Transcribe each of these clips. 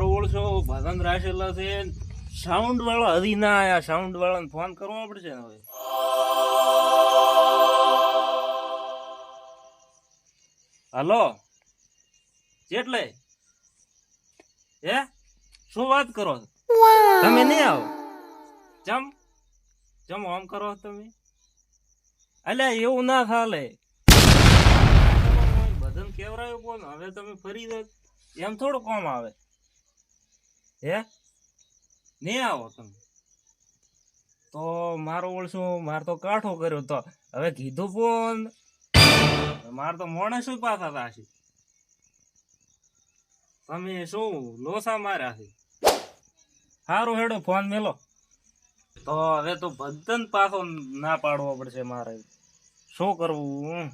મારો ઓળશો ભજન રાખેલા છે સાઉન્ડ વાળા હજી ના આયા સાઉન્ડ વાળાને ફોન કરવો પડશે ને હવે હલો જેટલે હે શું વાત કરો તમે નહીં આવો જમ જમ આમ કરો તમે અલ્યા એવું ના ચાલે ભજન કેવરાયું કોણ હવે તમે ફરી દો એમ થોડું કોમ આવે હે નહીં આવો તમે તો મારો ઓળશું મારે તો કાઠો કર્યો તો હવે કીધું ફોન મારે તો મોણે શું પાછા થશે તમે શું લોસા માર્યા છે સારું હેડો ફોન મેલો તો હવે તો ભજન પાછો ના પાડવો પડશે મારે શું કરવું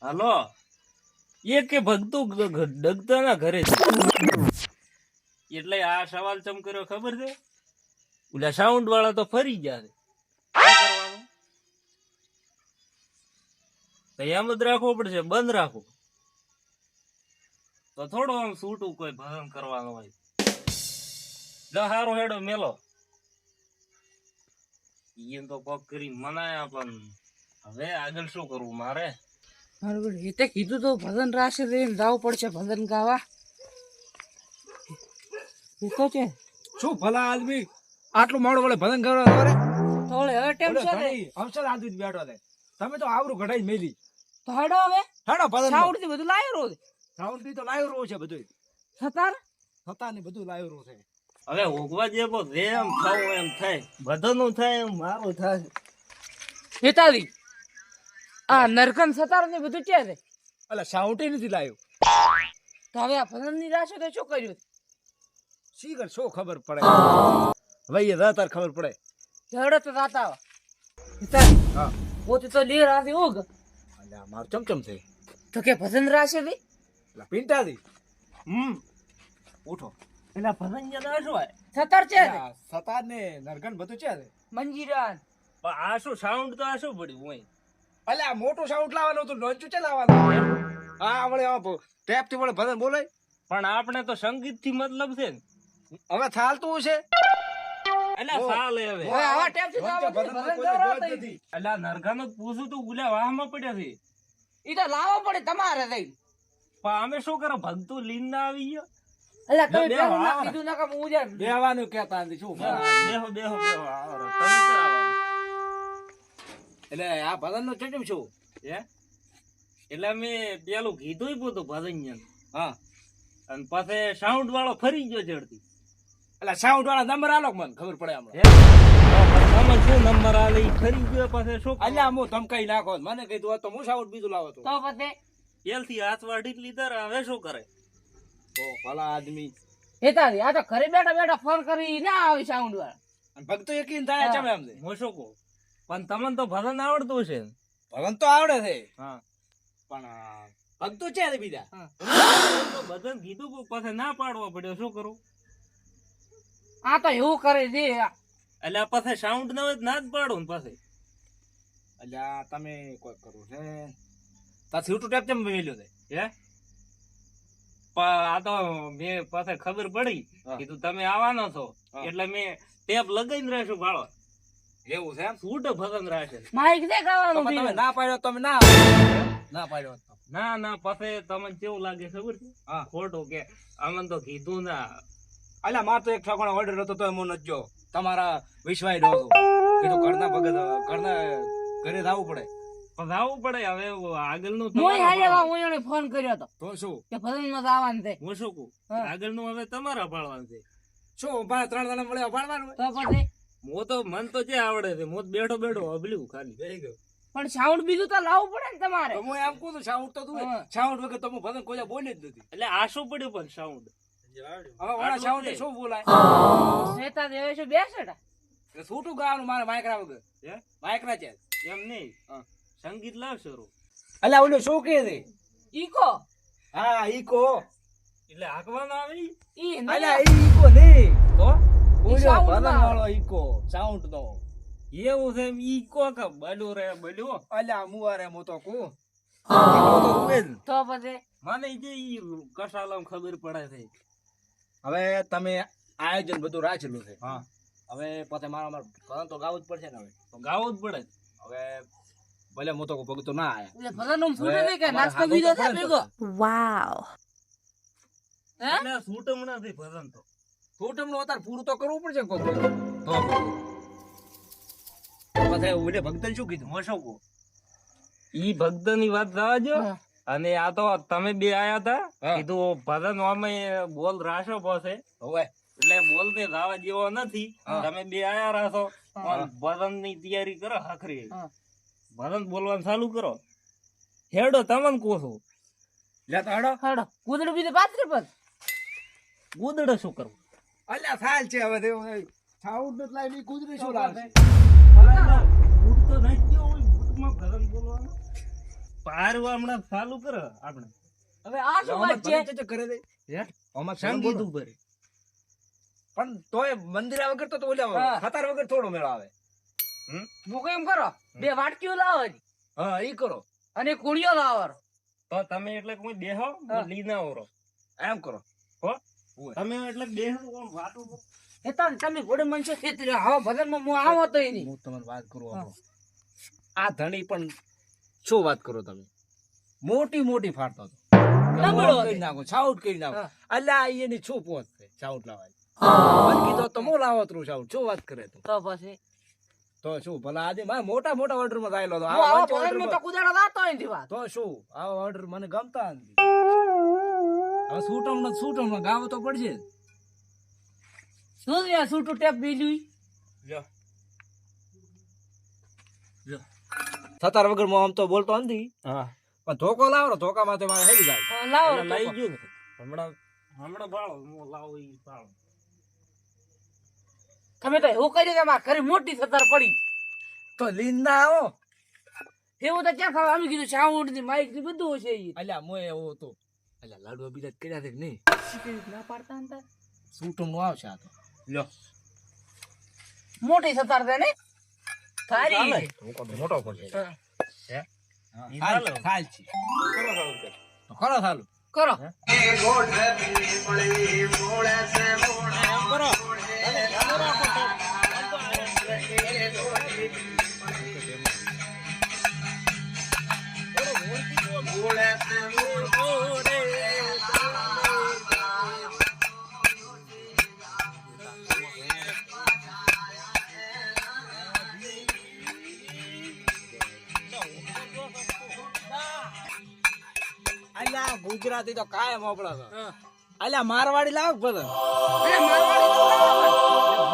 હાલો એ કે ભગતું ડગતા ના ઘરે એટલે આ સવાલ ચમ કર્યો ખબર છે ઓલા સાઉન્ડ વાળા તો ફરી ગયા છે એમ જ રાખવો પડશે બંધ રાખો તો થોડું આમ છૂટું કોઈ ભજન કરવાનું હોય જો હારો હેડો મેલો ઈયન તો પગ કરીને મનાયા પણ હવે આગળ શું કરવું મારે બરાબર એ તે કીધું તો ભજન રાશે જવું પડશે ભજન ગાવા એ તો છે શું ભલા આદમી આટલું મોડું વળે ભજન કરવા દોરે થોડે હવે ટેમ છે ને અવસર આદમી બેઠો છે તમે તો આવરું ઘટાઈ મેલી તો હેડો હવે હેડો ભજન સાઉન્ડ થી બધું લાયો રોજ સાઉન્ડ થી તો લાયો રહ્યો છે બધું સતાર થતા ને બધું લાયો રહ્યો છે હવે હોગવા જેવો જેમ થવું એમ થાય બધાનું થાય એમ મારું થાય હેતાલી આ નરકન સતાર ને બધું છે ને એટલે સાઉન્ડ નથી લાયો તો હવે આ ભજન ની રાશે તો શું કર્યું શીખર શું ખબર પડે ભાઈ એ તાર ખબર પડે હેડો તો રાતા હેતાલી હા પોતે તો લે રાતે ઓગ એટલે આ મારું ચમચમ છે તો કે ભજન રાશે રે એટલે પિંટાથી ઉઠો એટલે ભજન ના શું હોય સતાર છે ને સતાર ને નરગન બધું છે ને મંજીરાન પણ આ શું સાઉન્ડ તો આ શું પડ્યું હોય એટલે આ મોટું સાઉન્ડ લાવવાનું હતું લોંચું છે લાવવાનું હા વળે ટેપ થી વળે ભજન બોલાય પણ આપણે તો સંગીત થી મતલબ છે ને હવે ચાલતું છે એટલે ચાલે હવે હવે આવા ટેપ થી ગાવા ભજન ગવરાવ થઈ એટલે નરગાનો પૂછું તું ગુલા વાહમાં પડ્યા છે ઈ તો લાવવો પડે તમારે થઈ પણ અમે શું કરો ભગતું લીન ના આવી ગયો એટલે તમે બે પેલું ના આવો. કીધું ના કે હું ઉજાર બેવાનું કેતા નથી શું બેહો બેહો બેહો આવો રે. તમે ક્યાં આવો? એટલે આ ભજન નો ચટમ શું હે એટલે અમે પેલું કીધું પોતું ભજન હા અને પછી સાઉન્ડ વાળો ફરી ગયો ચડતી એટલે સાઉન્ડ વાળા નંબર આલો મને ખબર પડે હમણાં તમે શું નંબર આવે ઈ ફરી ગયો પછી શું અલ્યા હું ધમકાઈ નાખો મને કીધું હોત તો હું સાઉન્ડ બીજું લાવો તો તો પછી પેલથી હાથ વાઢી લીધા રે, હવે શું કરે ભલા આદમી હેતાલી આ તો ઘરે બેઠા બેઠા ફોન કરી ના આવે સાઉન્ડ વાળા અને ભક્તો એકીને થાય ચમે એમ છે હું શું કહું પણ તમને તો ભજન આવડતું છે ને? ભગવાન તો આવડે છે હા પણ ભક્તો છે ને બીજા તો ભજન કીધું પણ પછી ના પાડવો પડ્યો શું કરું આ તો એવું કરે છે એટલે આ પછી સાઉન્ડ ના હોય તો ના જ પાડું ને પછી અલ્યા તમે કોઈ કરું છે તા છૂટું ટેપ ચમ મેલ્યો છે હે આ તો મેં પછી ખબર પડી હા. કીધું તમે આવવાનો છો હા. એટલે મેં ટેપ લગાઈને રહેશું ભાળો એવું છે એમ છૂટો ભજન રાખે માઇક દે ગાવાનું તમે છે ના પાડ્યો તમે ના ના પાડ્યો તો. ના ના પછી તમને કેવું લાગે ખબર છે હા ખોટું કે અમને તો કીધું ના અલ્યા માર તો એક ઠાકોણો ઓર્ડર હતો તો હું નજો તમારા વિશ્વાસ નો હતો કીધું ઘરના ભગત ઘરના ઘરે જવું પડે પણ આવવું પડે હવે આગળનું મોય તમારા હાજે પાડવાનું. હું એને ફોન કર્યો તો તો શું કે ભજન માં આવવાનું છે હું શું કહું હા. આગળનું હવે તમારા પાડવાનું છે શું મારે 3 જણા મળે પાડવાનું હોય તો પછી હું તો મન તો જે આવડે છે હું તો બેઠો બેઠો અબલ્યું ખાલી થઈ ગયું પણ સાઉન્ડ બીજું તો લાવવું પડે ને તમારે તો હું એમ કહું છું સાઉન્ડ તો તું હા. સાઉન્ડ વગર તો હું ભજન કોઈ બોલી જ નથી એટલે આ શું પડ્યું પણ સાઉન્ડ હવે વાળા સાઉન્ડ શું બોલાય હેતાલી હવે શું બેસે તા એટલે છૂટું ગાવાનું મારે માઇકરા વગર હે માઇકરા છે એમ નહીં હા. સંગીત લાવ શરૂ અલ્યા ઓલો શું કહે છે ઈકો હા ઈકો એટલે હાંકવાનો આવે ઈ? ઈ અલ્યા ઈકો નહીં તો ઓલો sound ભજન ના વાળો ઈકો સાઉન્ડ નો એવું છે એમ ઈ કો કે બલ્યું રે બલ્યો અલ્યા મુવારે હું તો કહું તો ઉવે જ. તો પછી મને જે ઈ કશાલામાં ખબર પડે છે. હવે તમે આયોજન બધું રાખેલું છે હા હવે પોતે મારા ભજન તો ગાવું જ પડશે ને હવે તો ગાવું જ પડે. હવે ભલે હું તો ભગતો ના આયા એટલે ભલાનું છૂટે નહીં કે હવે નાસ્તો અમારે બીજો હાથમાં છે પડે ભેગો હે એટલે છૂટમ નથી ભજન તો. છોટમનું અત્યારે પૂરું તો કરવું પડશે ને કોક તો પછી ઓલે ભક્તને શું કીધું હું શું કહું? ઈ ભક્તની વાત જવા દો. હા. અને આ તો તમે બે આયા હતા હા. કીધું ભજન અમે બોલ રાશો પાસે હવે એટલે બોલ ને જવા જેવો નથી. હા. તમે બે આયા રાશો હા. ભજન ની તૈયારી કરો આખરી. હા. ભજન બોલવાનું ચાલુ કરો. હેડો તમને કહું છું. લે તો હડો હાડો કૂદડું બીજું પાથરી પર ગોદડે શું કરવું? અલ્યા સાલ છે હવે સાઉન્ડ નથી લાવી કુદરી શું લાવે બૂટ તો નાખી દ્યો, ઓય બૂટમાં ભજન બોલવાનું. પારવા હમણાં ચાલુ કરો આપણે. હવે આ શું વાત છે કરે દે હે? આમાં સંગીત ઉપર. પણ તોય મંદિરા વગર તો ઓલા હા. હતાર વગર થોડો મેળ આવે મૂકો એમ કરો બે વાટકીઓ લાવો છે હા ઈ કરો અને કુડીઓ લાવો તો તમે એટલે કોઈ દેહો હા. લઈ ના ઓરો. એમ કરો હો? ઓય. તમે એટલે દેહો કોણ વાતો કરો? એ તમે ઘોડે મનસે ખેતી હવે ભજનમાં હું આવો તો નહીં હું તમને વાત કરું હા. આપણો. આ ધણી પણ શું વાત કરો તમે મોટી મોટી ફાડતો હતો ડબલો કરી નાખો છાઉટ કરી નાખો હા. અલ્યા એની શું પોત છે છાઉટ લાવવાની કીધો તો હું લાવો તું છાઉટ શું વાત કરે તું તો પછી તો શું ભલા આજે મારે મોટા મોટા ઓર્ડર માં થયેલો હતો હું આવા આવા ભજનમાં order તો માં- કુદાડો લાતો નથી વાત તો શું આવા ઓર્ડર મને ગમતા નથી હવે સૂટમ ગાવો તો પડશે જ. શું છે આ સૂટું ટેપ બીજું થતાર વગર હું આમ તો બોલતો નથી હા પણ ધોકો લાવો ધોકામાં તો મારે હેડી જાય લાવો એટલે લઈ તો. ગયો ને. હમણાં ભાળો હું લાવો ઈ ભાળો. તમે તો એવું કરી કે મારા ઘરે મોટી સતાર પડી તો લીન ના આવો એવું તો ક્યાં ખાવા અમે કીધું સાઉન્ડ ની માઇક ની બધું હશે ઈ અલ્યા મોય એવો હતો અલ્યા લાડવા બીજા કર્યા છે કે નહીં ના પાડતા હતા સૂટમ નું આવશે આ તો લ્યો મોટી સતાર છે ને ચાલે. સારી ધોકો તો મોટો પડશે હે? ઈ હાલ ચાલે. હાલ છે કરો ચાલુ કરો. તો ખરો સાલું કરો એમ કરો. અને ચાલુ રાખો તો. અલ્યા ગુજરાતી તો કાયમ મોકલા છે અલ્યા મારવાડી લાવ બધા અરે મારવાડી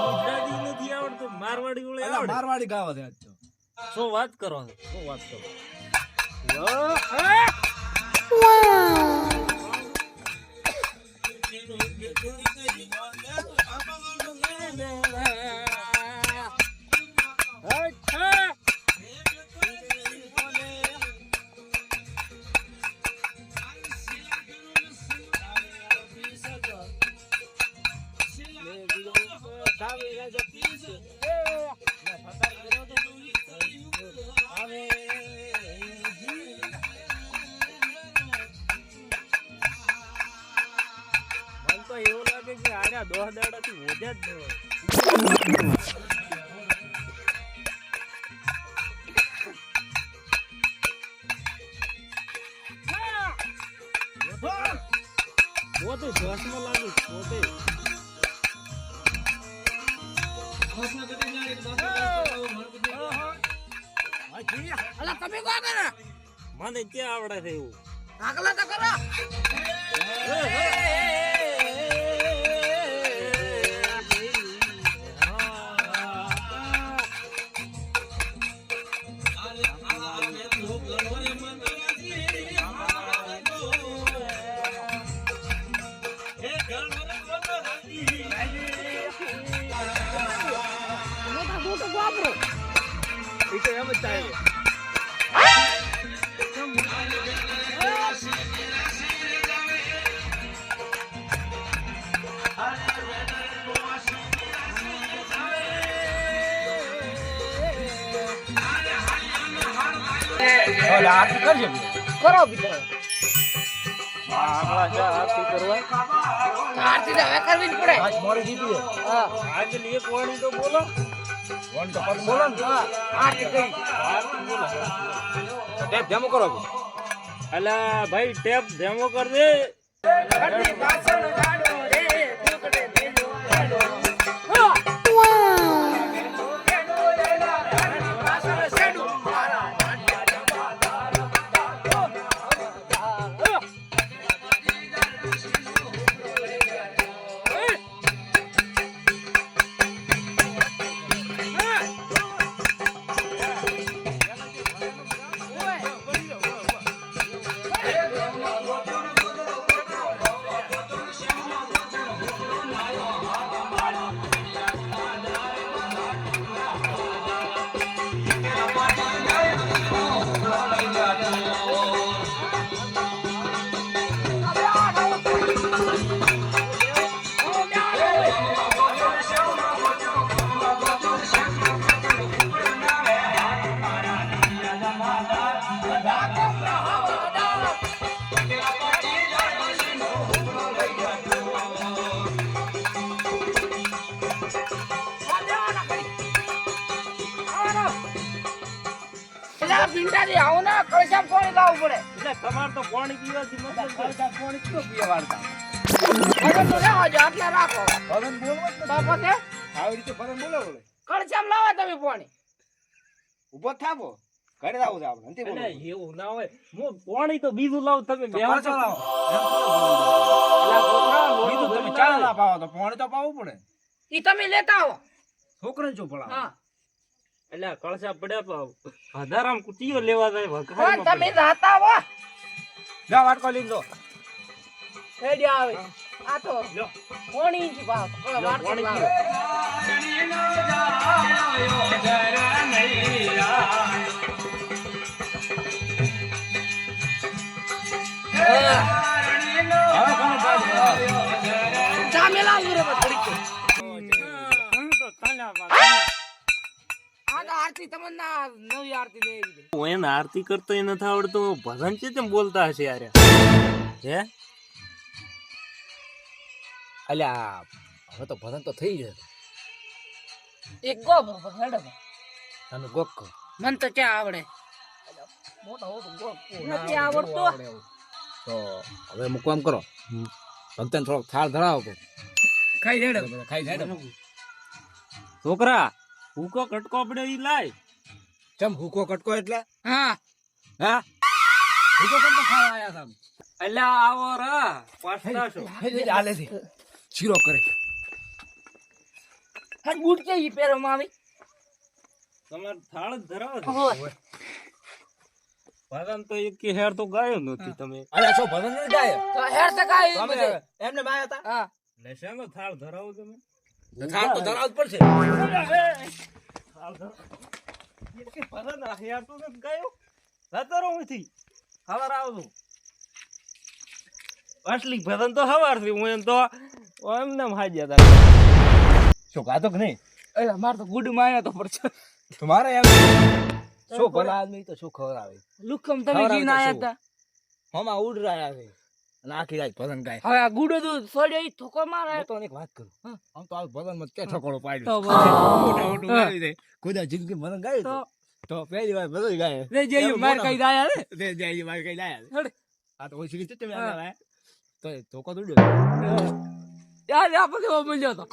ગુજરાતી નથી આવડતું, મારવાડી ઓળે અલ્યા આવડે. મારવાડી ગાવા છે આજ તો. શું વાત કરો છો? શું વાત કરો મને તો એવું લાગે કે આડા 10 દાડાથી વધ્યા જ ન હોય. પોતે ભસ્મ લાગુ પોતે. અલા તમે કો કરો મને ક્યાં આવડે છે એવું? આગલા તો કરો એ તો એમ જ થાય આરતી કરજે કરો બીજો આગળ છે આરતી કરવા. આરતી તો હવે કરવી જ પડે આજ મોડી જીતી છે. હા આજે એક વાણી તો બોલો. વન તો પગ બોલો ને. હા આરતી કરી આરતી બોલો. ટેપ ધેમો કરો કે. અલા ભાઈ ટેપ ધેમો કર દે. ઘરની પાછળ ગાડો રે દુકડે દેજો ગાડો ભીંડાજી આવો ને કળશામ પાણી લાવવું પડે એટલે તમારે તો પાણી પીવાથી મતલબ છે. પાણી કયો પીવા વાળતા. હવે તો રહેવા દો આટલા રાખો ભગન બોલવો જ તો પછી નથી. આવી રીતે ભગન બોલે બોલે. કળશામ લાવો તમે પાણી ઊભો થાવો. ઘરે આવું છે આપણે. નથી એટલે બોલવું. એવું ના હોય. હું પાણી તો બીજું લાવું તમે તો બેહો પાછો છો. લાવો. અલા છોકરા, બીજું લોટો તમે ભરી ચા લાવે. ના પાવો તો પાણી તો પાવું પડે. ઈ તમે લેતા આવો છોકરાને શું ભણાવો? હા એટલે કળશા પડ્યા તો વધારામ કુટીઓ લેવા જાય પણ વઘારમાં તમે પડ્યા. જાતા આવો જા વાટકો લઈ લો. રેડી આવે આ તો લ્યો, પાણી જી ભાવ લ્યો, વાટકો પાણી લાવો. પીવો. હવે કોને પાડી? ચા મેલાવું રે બસ થોડીક તો. તો ચાલ્યા બા. આ તો આરતી તમને ના નવી આરતી લઈ આવી હું એને આરતી કરતો ય નથી આવડતું. ભજન છે તેમ બોલતા હશે યાર. હે અલ્યા હવે તો ભજન તો થઈ જાય. એક ગો બરોબર હેડો અને ગોક મન તો ક્યાં આવડે મોટો હોતો ગો નથી આવડતો તો હવે હું કામ કરો. ભક્તને થોડોક થાળ ધરાવો. ખાઈ હેડો ખાઈ જાય. છોકરા, ભૂકો કટકો પડ્યો ઈ લાય. ચમ હુકો કટકો એટલે? હા હા હુકો કેમ તો ખાવા આયા તમે? અલ્યા આવો રા પાછા છો. હાલે છે. શીરો કરે. હા બૂટ કે ઈ પેરો માં આવી તમારે થાળ જ ધરાવો છો. હોય ભજન તો એક કે હેર તો ગાયો નથી તમે. અલ્યા છો ભજન નથી ગાય? તો હેર તો કાઈ તમે બધે. એમને બાયા હતા? હા એટલે શેનો થાળ ધરાવો તમે? થાળ તો ધરાવ જ પડશે. થાળ ધરાવો. એક કે ભજન હેર તો નથી ગાયો. જતો રહો અહીંથી. સવાર આવજો. અસલી ભજન તો સવારથી. હું એમ તો એમને એમ હાજ્યા હતા. શું ગાતો કે નહીં? અરે માર તો ગુડ માં તો પડશે તમારે એમ શું ભલા આદમી તો શું ખબર આવે. લુકમ તમે ખબર આવે જી તો ના શું? આયા હતા હમા ઉડ રહ્યા છે અને આખી રાત ભજન ગાય. હવે આ ગુડો તો સોડ્યો ઈ ઠોકો મારે હું તો એક વાત કરું. આમ તો આ ભજન માં ક્યાં ઠકોડો પાડ્યો. તો બરાબર. મોટા મોટું ગાવી દે. ખુદા જિંદગી ભજન ગાયું તો તો પહેલી વાર ભજન ગાય. રે જઈ માર કઈ દાયા રે રે જઈ માર કઈ જાય. હડ. આ તો ઓછી રીતે તમે હા. આવ્યા તો ધોકો દોડ્યો. યાર આ પછી મળ્યો તો